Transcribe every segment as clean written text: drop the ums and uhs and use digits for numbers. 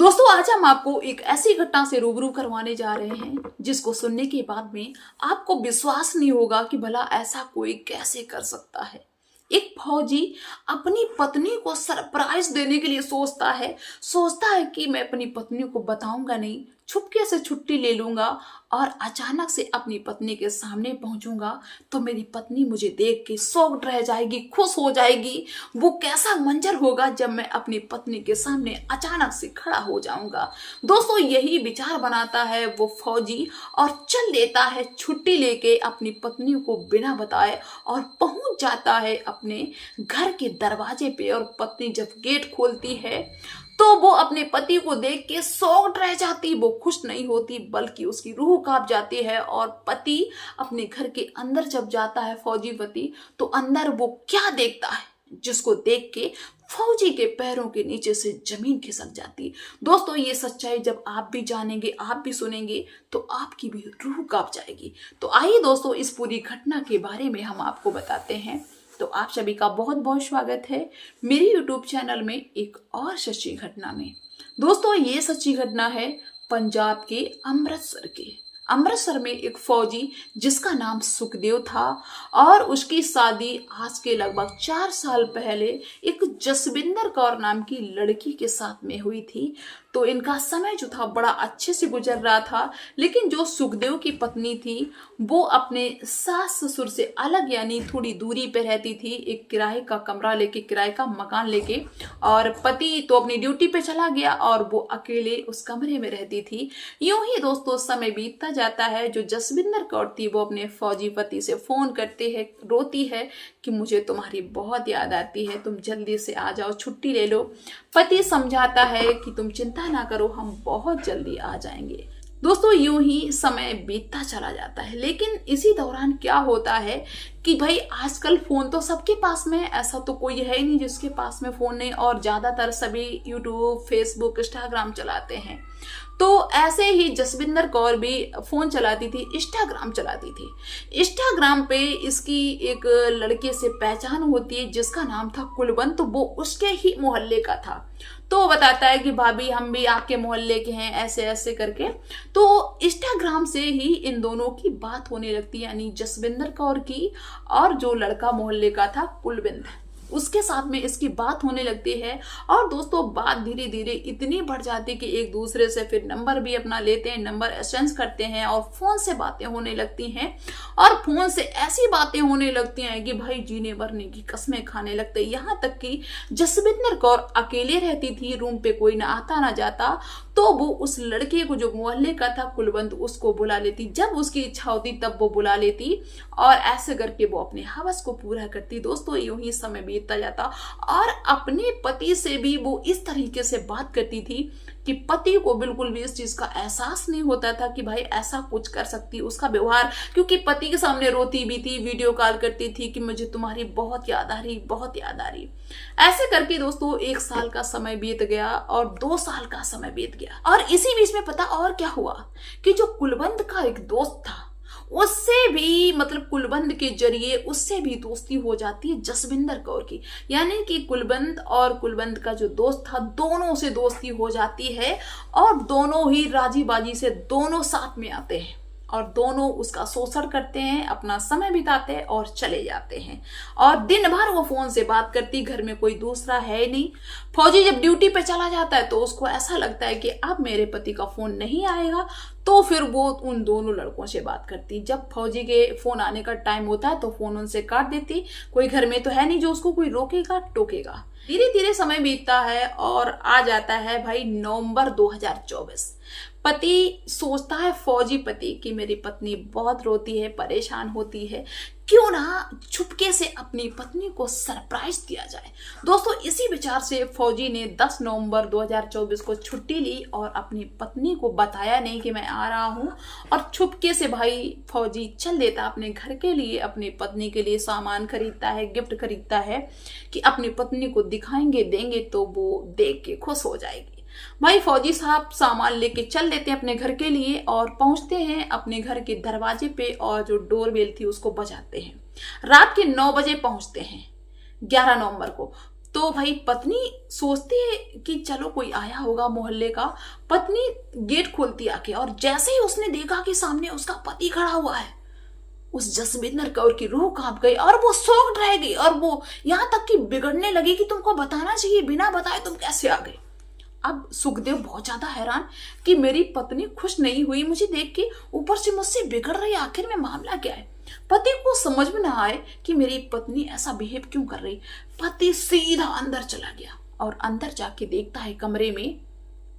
दोस्तों आज हम आपको एक ऐसी घटना से रूबरू करवाने जा रहे हैं जिसको सुनने के बाद में आपको विश्वास नहीं होगा कि भला ऐसा कोई कैसे कर सकता है। एक फौजी अपनी पत्नी को सरप्राइज देने के लिए सोचता है कि मैं अपनी पत्नी को बताऊंगा नहीं, छुपके से छुट्टी ले लूंगा और अचानक से अपनी पत्नी के सामने पहुंचूंगा तो मेरी पत्नी मुझे देख के शॉक्ड रह जाएगी, खुश हो जाएगी। वो कैसा मंजर होगा जब मैं अपनी पत्नी के सामने अचानक से खड़ा हो जाऊंगा। दोस्तों यही विचार बनाता है वो फौजी और चल देता है छुट्टी लेके अपनी पत्नी को बिना बताए और पहुंच जाता है अपने घर के दरवाजे पे। और पत्नी जब गेट खोलती है तो वो अपने पति को देख के शॉक्ड रह जाती। वो खुश नहीं होती बल्कि उसकी रूह कांप जाती है। और पति अपने घर के अंदर जब जाता है फौजी पति, तो अंदर वो क्या देखता है जिसको देख के फौजी के पैरों के नीचे से जमीन खिसक जाती। दोस्तों ये सच्चाई जब आप भी जानेंगे, आप भी सुनेंगे तो आपकी भी रूह कांप जाएगी। तो आइए दोस्तों इस पूरी घटना के बारे में हम आपको बताते हैं। तो आप सभी का बहुत बहुत स्वागत है मेरी YouTube चैनल में एक और सच्ची घटना में। दोस्तों ये सच्ची घटना है पंजाब के अमृतसर की। अमृतसर में एक फौजी जिसका नाम सुखदेव था और उसकी शादी आज के लगभग 4 साल पहले एक जसविंदर कौर नाम की लड़की के साथ में हुई थी। तो इनका समय जो था बड़ा अच्छे से गुजर रहा था। लेकिन जो सुखदेव की पत्नी थी वो अपने सास ससुर से अलग यानी थोड़ी दूरी पे रहती थी, एक किराए का कमरा लेके, किराए का मकान लेके। और पति तो अपनी ड्यूटी पे चला गया और वो अकेले उस कमरे में रहती थी। यूं ही दोस्तों समय बीतता जाता है। जो जसविंदर कौर थी वो अपने फौजी पति से फोन करती है, रोती है कि मुझे तुम्हारी बहुत याद आती है, तुम जल्दी से आ जाओ, छुट्टी ले लो। पति समझाता है कि तुम चिंता ना करो, हम बहुत जल्दी आ जाएंगे। दोस्तों यूं ही समय बीतता चला जाता है। लेकिन इसी दौरान क्या होता है कि भाई आजकल फोन तो सबके पास में है, ऐसा तो कोई है ही नहीं जिसके पास में फोन नहीं। और ज्यादातर सभी यूट्यूब, फेसबुक, इंस्टाग्राम चलाते हैं। तो ऐसे ही जसविंदर कौर भी फोन चलाती थी, इंस्टाग्राम चलाती थी। इंस्टाग्राम पे इसकी एक लड़के से पहचान होती है जिसका नाम था कुलवंत। वो उसके ही मोहल्ले का था। तो वो बताता है कि भाभी हम भी आपके मोहल्ले के हैं, ऐसे ऐसे करके। तो इंस्टाग्राम से ही इन दोनों की बात होने लगती है, यानी जसविंदर कौर की और जो लड़का मोहल्ले का था कुलविंद, उसके साथ में इसकी बात होने लगती है। और दोस्तों बात धीरे धीरे इतनी बढ़ जाती है कि एक दूसरे से फिर नंबर भी अपना लेते हैं, नंबर एक्सचेंज करते हैं और फोन से बातें होने लगती हैं। और फोन से ऐसी बातें होने लगती हैं कि भाई जीने मरने की कस्में खाने लगते। यहाँ तक कि जसविंदर कौर अकेले रहती थी, रूम पे कोई ना आता ना जाता। तो वो उस लड़के को जो मोहल्ले का था कुलवंत, उसको बुला लेती। जब उसकी इच्छा होती तब वो बुला लेती और ऐसे करके वो अपने हवस को पूरा करती। दोस्तों यूं ही समय बीतता जाता और अपने पति से भी वो इस तरीके से बात करती थी कि पति को बिल्कुल भी इस चीज का एहसास नहीं होता था कि भाई ऐसा कुछ कर सकती। उसका व्यवहार, क्योंकि पति के सामने रोती भी थी, वीडियो कॉल करती थी कि मुझे तुम्हारी बहुत याद आ रही, बहुत याद आ रही। ऐसे करके दोस्तों 1 साल का समय बीत गया और 2 साल का समय बीत गया। और इसी बीच में पता और क्या हुआ कि जो कुलवंत का एक दोस्त था उससे भी, मतलब कुलवंत के जरिए उससे भी दोस्ती हो जाती है जसविंदर कौर की। यानी कि कुलवंत और कुलवंत का जो दोस्त था दोनों से दोस्ती हो जाती है और दोनों ही राजी बाजी से दोनों साथ में आते हैं और दोनों उसका शोषण करते हैं, अपना समय बिताते हैं और चले जाते हैं। और दिन भर वो फोन से बात करती, घर में कोई दूसरा है नहीं। फौजी जब ड्यूटी पे चला जाता है तो उसको ऐसा लगता है कि अब मेरे पति का फोन नहीं आएगा, तो फिर वो उन दोनों लड़कों से बात करती। जब फौजी के फोन आने का टाइम होता है तो फोन उनसे काट देती। कोई घर में तो है नहीं जो उसको कोई रोकेगा टोकेगा। धीरे धीरे समय बीतता है और आ जाता है भाई नवंबर 2024। पति सोचता है, फौजी पति, कि मेरी पत्नी बहुत रोती है, परेशान होती है, क्यों ना छुपके से अपनी पत्नी को सरप्राइज दिया जाए। दोस्तों इसी विचार से फौजी ने 10 नवंबर 2024 को छुट्टी ली और अपनी पत्नी को बताया नहीं कि मैं आ रहा हूं। और छुपके से भाई फौजी चल देता अपने घर के लिए, अपनी पत्नी के लिए सामान खरीदता है, गिफ्ट खरीदता है कि अपनी पत्नी को दिखाएंगे, देंगे तो वो देख के खुश हो जाएगी। भाई फौजी साहब सामान लेके चल देते हैं अपने घर के लिए और पहुंचते हैं अपने घर के दरवाजे पे और जो डोरबेल थी उसको बजाते हैं। रात के 9 बजे पहुंचते हैं 11 नवंबर को। तो भाई पत्नी सोचती है कि चलो कोई आया होगा मोहल्ले का। पत्नी गेट खोलती आके, और जैसे ही उसने देखा कि सामने उसका पति खड़ा हुआ है, उस जसविंदर कौर की रूह कांप गई और वो शॉक्ड रह गई, और वो यहां तक कि बिगड़ने लगी कि तुमको बताना चाहिए, बिना बताए तुम कैसे आ गए। अब सुखदेव बहुत ज्यादा हैरान कि मेरी पत्नी खुश नहीं हुई मुझे देख के, ऊपर से मुझसे बिगड़ रही, आखिर में मामला क्या है। पति को समझ में ना आए कि मेरी पत्नी ऐसा बिहेव क्यों कर रही। पति सीधा अंदर चला गया और अंदर जाके देखता है कमरे में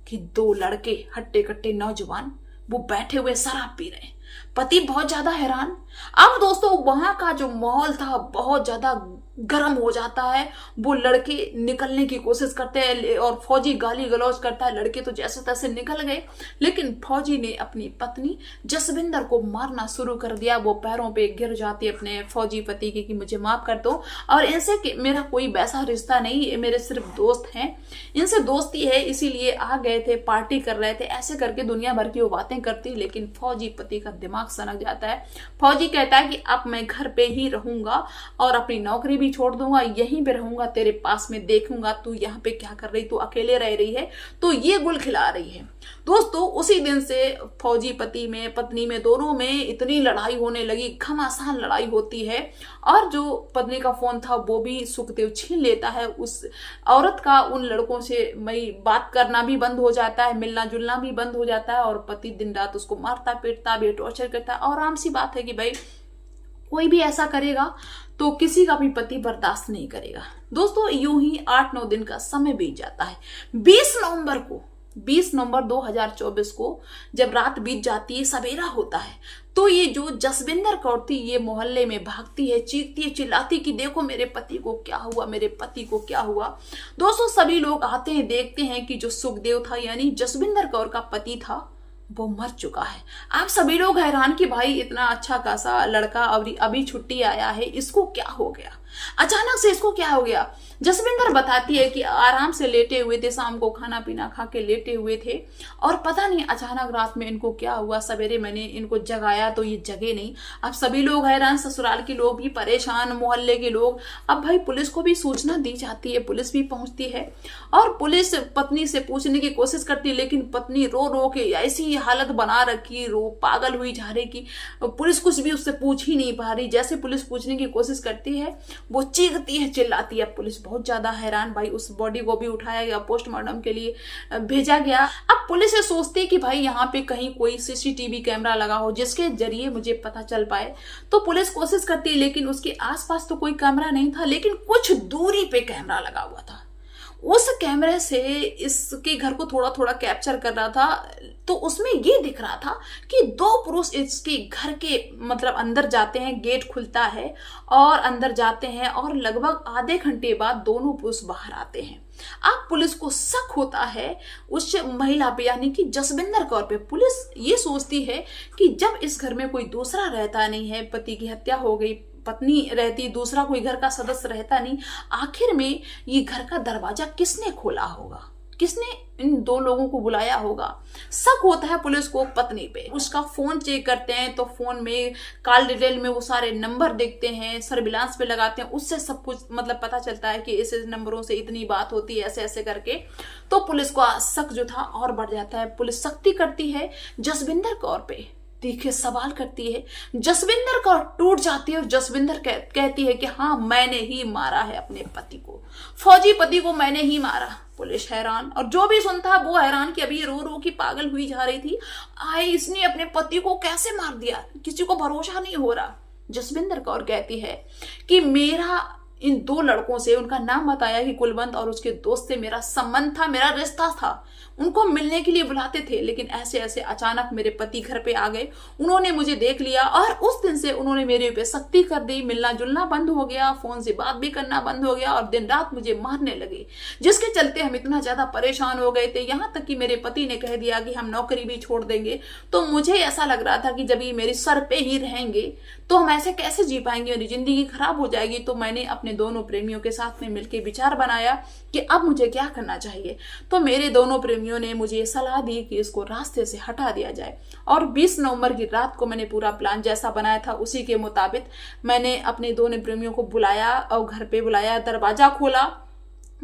कि 2 लड़के हट्टे कट्टे नौजवान वो बैठे हुए शराब पी रहे हैं। पति बहुत ज्यादा हैरान। अब दोस्तों वहां का जो माहौल था बहुत ज्यादा गर्म हो जाता है। वो लड़के निकलने की कोशिश करते हैं और फौजी गाली गलौज करता है। लड़के तो जैसे तैसे निकल गए, लेकिन फौजी ने अपनी पत्नी जसविंदर को मारना शुरू कर दिया। वो पैरों पे गिर जाती है अपने फौजी पति की कि मुझे माफ कर दो, और इनसे मेरा कोई वैसा रिश्ता नहीं, ये मेरे सिर्फ दोस्त हैं, इनसे दोस्ती है इसीलिए आ गए थे, पार्टी कर रहे थे, ऐसे करके दुनिया भर की वो बातें करती। लेकिन फौजी पति का दिमाग सनक जाता है। फौजी कहता है कि अब मैं घर पे ही रहूंगा और अपनी नौकरी भी छोड़ दूंगा, यहीं पे रहूंगा, तेरे पास में देखूंगा तू यहाँ पे क्या कर रही, तू अकेले रह रही है तो ये गुल खिला रही है। दोस्तों उसी दिन से फौजी पति में पत्नी में दोनों में इतनी लड़ाई होने लगी, घमासान लड़ाई होती है। और जो पत्नी का फोन था वो भी सुखदेव छीन लेता है उस औरत का। उन लड़कों से मई बात करना भी बंद हो जाता है, मिलना जुलना भी बंद हो जाता है, और पति दिन रात उसको मारता पीटता भी, टॉर्चर करता है। और आम सी बात है कि भाई कोई भी ऐसा करेगा तो किसी का भी पति बर्दाश्त नहीं करेगा। दोस्तों यूं ही 8-9 दिन का समय बीत जाता है। 20 नवंबर 2024 को जब रात बीत जाती है, सवेरा होता है, तो ये जो जसविंदर कौर थी ये मोहल्ले में भागती है, चीखती है, चिल्लाती कि देखो मेरे पति को क्या हुआ, मेरे पति को क्या हुआ। दोस्तों सभी लोग आते हैं, देखते हैं कि जो सुखदेव था यानी जसविंदर कौर का पति था वो मर चुका है। आप सभी लोग हैरान कि भाई इतना अच्छा खासा लड़का अभी छुट्टी आया है, इसको क्या हो गया, अचानक से इसको क्या हो गया। जसविंदर बताती है कि आराम से लेटे हुए थे, शाम को खाना पीना खा के लेटे हुए थे, और पता नहीं अचानक रात में इनको क्या हुआ। सवेरे मैंने इनको जगाया तो ये जगे नहीं। अब सभी लोग हैरान, ससुराल के लोग भी परेशान, मोहल्ले के लोग। अब भाई पुलिस को भी सूचना दी जाती है, पुलिस भी पहुंचती है, और पुलिस पत्नी से पूछने की कोशिश करती है, लेकिन पत्नी रो रो के ऐसी हालत बना रखी, रो पागल हुई जा रही कि पुलिस कुछ भी उससे पूछ ही नहीं पा रही। जैसे पुलिस पूछने की कोशिश करती है वो चीखती है, चिल्लाती है। पुलिस बहुत ज्यादा हैरान। भाई उस बॉडी को भी उठाया गया, पोस्टमार्टम के लिए भेजा गया। अब पुलिस ये सोचती है कि भाई यहाँ पे कहीं कोई सीसीटीवी कैमरा लगा हो जिसके जरिए मुझे पता चल पाए, तो पुलिस कोशिश करती है, लेकिन उसके आसपास तो कोई कैमरा नहीं था, लेकिन कुछ दूरी पे कैमरा लगा हुआ था। उस कैमरे से इसके घर को थोड़ा थोड़ा कैप्चर कर रहा था, तो उसमें ये दिख रहा था कि 2 पुरुष इसके घर के मतलब अंदर जाते हैं, गेट खुलता है और अंदर जाते हैं, और लगभग आधे घंटे बाद दोनों पुरुष बाहर आते हैं। अब पुलिस को शक होता है उस महिला पे यानी कि जसविंदर कौर पे। पुलिस ये सोचती है कि जब इस घर में कोई दूसरा रहता नहीं है, पति की हत्या हो गई, पत्नी रहती, दूसरा कोई घर का सदस्य रहता नहीं, आखिर में ये घर का दरवाजा किसने खोला होगा, किसने इन 2 लोगों को बुलाया होगा। शक होता है पुलिस को पत्नी पे। उसका फोन चेक करते हैं तो फोन में कॉल डिटेल में वो सारे नंबर देखते हैं, सर्विलांस पे लगाते हैं, उससे सब कुछ मतलब पता चलता है कि इस नंबरों से इतनी बात होती है, ऐसे ऐसे करके। तो पुलिस को शक जो था और बढ़ जाता है। पुलिस सख्ती करती है जसविंदर कौर पे, तीखे सवाल करती है। जसविंदर कौर टूट जाती है और जसविंदर कहती है कि हाँ मैंने ही मारा है अपने पति को, फौजी पति को मैंने ही मारा। पुलिस हैरान, और जो भी सुनता वो हैरान कि अभी रो रो की पागल हुई जा रही थी, आए इसने अपने पति को कैसे मार दिया, किसी को भरोसा नहीं हो रहा। जसविंदर कौर कहती है कि मेरा इन 2 लड़कों से, उनका नाम बताया कि कुलवंत और उसके दोस्त से मेरा संबंध था, मेरा रिश्ता था, उनको मिलने के लिए बुलाते थे, लेकिन ऐसे ऐसे अचानक मेरे पति घर पे आ गए, उन्होंने मुझे देख लिया और उस दिन से उन्होंने मेरे पे सख्ती कर दी, मिलना जुलना बंद हो गया, फोन से बात भी करना बंद हो गया और दिन रात मुझे मारने लगे, जिसके चलते हम इतना ज्यादा परेशान हो गए थे, यहाँ तक कि मेरे पति ने कह दिया कि हम नौकरी भी छोड़ देंगे। तो मुझे ऐसा लग रहा था कि जब ये मेरे सर पे ही रहेंगे तो हम ऐसे कैसे जी पाएंगे, मेरी जिंदगी खराब हो जाएगी। तो मैंने अपने दोनों प्रेमियों के साथ में मिलकर विचार बनाया कि अब मुझे क्या करना चाहिए। तो मेरे दोनों प्रेमियों ने मुझे सलाह दी कि इसको रास्ते से हटा दिया जाए, और 20 नवंबर की रात को मैंने पूरा प्लान जैसा बनाया था उसी के मुताबिक मैंने अपने दोनों प्रेमियों को बुलाया और घर पे बुलाया, दरवाजा खोला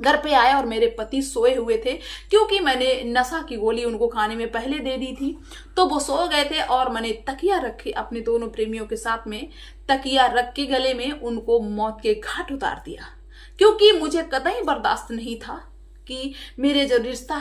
घर पे आए और मेरे पति सोए हुए थे, क्योंकि मैंने नशा की गोली उनको खाने में पहले दे दी थी। तो वो सो गए थे और मैंने तकिया रखे अपने दोनों प्रेमियों के साथ में, तकिया रख के गले में उनको मौत के घाट उतार दिया, क्योंकि मुझे कतई बर्दाश्त नहीं था कि मेरा जो रिश्ता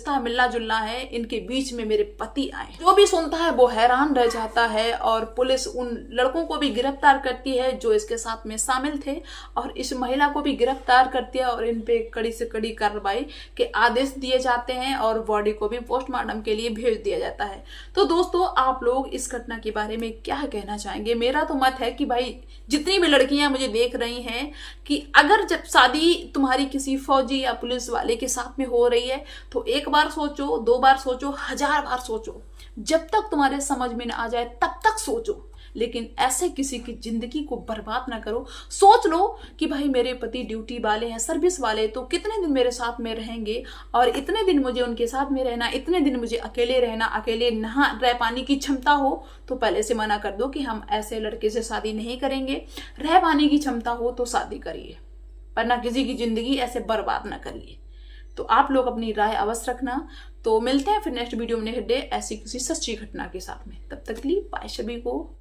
है मिलना जुलना है, इनके बीच में मेरे पति आए। जो भी सुनता है वो हैरान रह जाता है और पुलिस उन लड़कों को भी गिरफ्तार करती है जो इसके साथ में शामिल थे, और इस महिला को भी गिरफ्तार करती है और इन पे कड़ी से कड़ी कार्रवाई के आदेश दिए जाते हैं और बॉडी को भी पोस्टमार्टम के लिए भेज दिया जाता है। तो दोस्तों, आप लोग इस घटना के बारे में क्या कहना चाहेंगे? मेरा तो मत है कि भाई जितनी भी लड़कियां मुझे देख रही हैं कि अगर जब शादी तुम्हारी किसी फौजी या पुलिस वाले के साथ में हो रही है तो एक बार सोचो, 2 बार सोचो, 1000 बार सोचो, जब तक तुम्हारे समझ में ना आ जाए तब तक सोचो, लेकिन ऐसे किसी की जिंदगी को बर्बाद ना करो। सोच लो कि भाई मेरे पति ड्यूटी वाले हैं, सर्विस वाले, तो कितने दिन मेरे साथ में रहेंगे और इतने दिन मुझे उनके साथ में रहना, इतने दिन मुझे अकेले रहना, अकेले नहा रह पाने की क्षमता हो तो पहले से मना कर दो कि हम ऐसे लड़के से शादी नहीं करेंगे। रह पाने की क्षमता हो तो शादी करिए, वरना किसी की जिंदगी ऐसे बर्बाद ना करिए। तो आप लोग अपनी राय अवश्य रखना। तो मिलते हैं फिर नेक्स्ट वीडियो में ऐसी किसी सच्ची घटना के साथ में। तब तक के लिए बाय सभी को।